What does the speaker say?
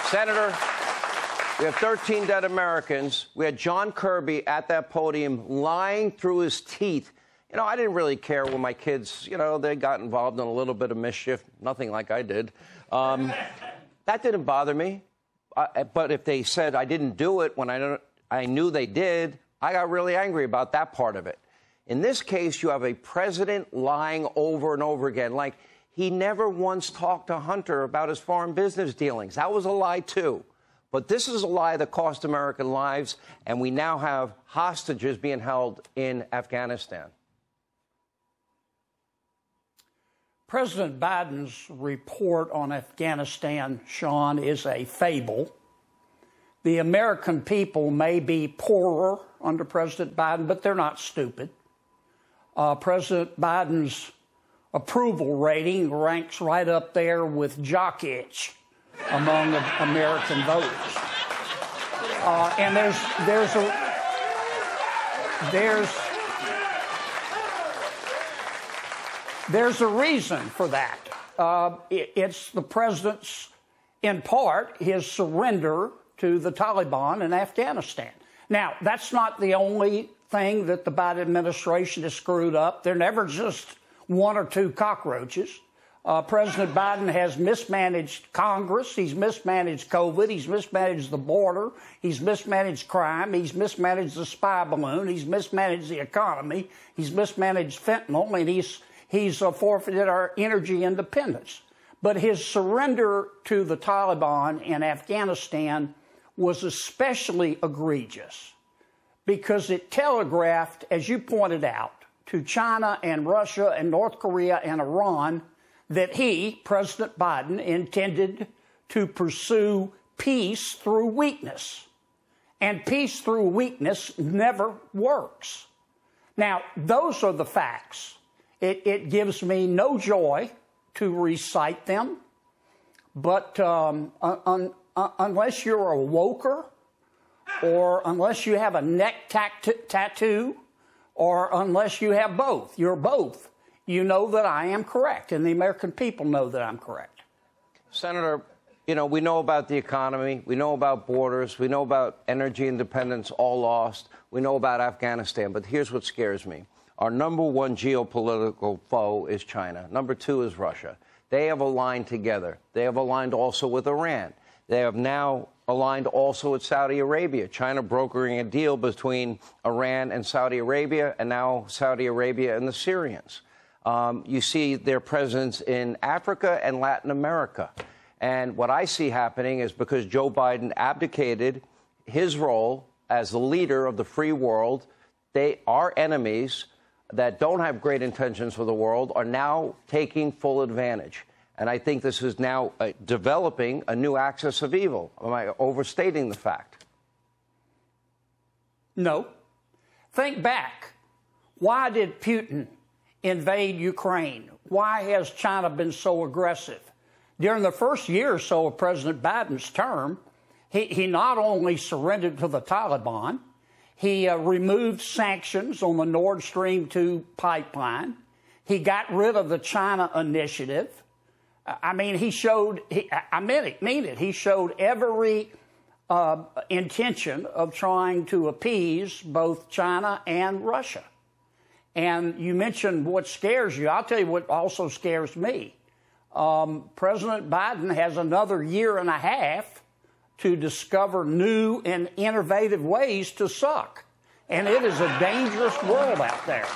Senator, we have 13 dead Americans. We had John Kirby at that podium lying through his teeth. You know, I didn't really care when my kids, you know, they got involved in a little bit of mischief, nothing like I did. That didn't bother me. But if they said I didn't do it when I knew they did, I got really angry about that part of it. In this case, you have a president lying over and over again, like he never once talked to Hunter about his foreign business dealings. That was a lie, too. But this is a lie that cost American lives, and we now have hostages being held in Afghanistan. President Biden's report on Afghanistan, Sean, is a fable. The American people may be poorer under President Biden, but they're not stupid. President Biden's approval rating ranks right up there with jock itch among American voters. And there's a reason for that. It's the president's, in part, his surrender to the Taliban in Afghanistan. Now, that's not the only thing that the Biden administration has screwed up. They're never just one or two cockroaches. President Biden has mismanaged Congress. He's mismanaged COVID. He's mismanaged the border. He's mismanaged crime. He's mismanaged the spy balloon. He's mismanaged the economy. He's mismanaged fentanyl, and he's forfeited our energy independence. But his surrender to the Taliban in Afghanistan was especially egregious because it telegraphed, as you pointed out, to China and Russia and North Korea and Iran that he, President Biden, intended to pursue peace through weakness. And peace through weakness never works. Now, those are the facts. It gives me no joy to recite them, but unless you're a woker, or unless you have a neck tattoo, or unless you have both, you're both, you know that I am correct, and the American people know that I'm correct. Senator, you know, we know about the economy, we know about borders, we know about energy independence all lost, we know about Afghanistan, but here's what scares me. Our number one geopolitical foe is China. Number two is Russia. They have aligned together. They have aligned also with Iran. They have now aligned also with Saudi Arabia. China brokering a deal between Iran and Saudi Arabia, and now Saudi Arabia and the Syrians. You see their presence in Africa and Latin America. And what I see happening is because Joe Biden abdicated his role as the leader of the free world, our enemies that don't have great intentions for the world are now taking full advantage. And I think this is now developing a new axis of evil. Am I overstating the fact? No. Think back. Why did Putin invade Ukraine? Why has China been so aggressive? During the first year or so of President Biden's term, he not only surrendered to the Taliban, he removed sanctions on the Nord Stream 2 pipeline. He got rid of the China initiative. I mean, he showed every intention of trying to appease both China and Russia. And you mentioned what scares you. I'll tell you what also scares me. President Biden has another year and a half to discover new and innovative ways to suck. And it is a dangerous world out there.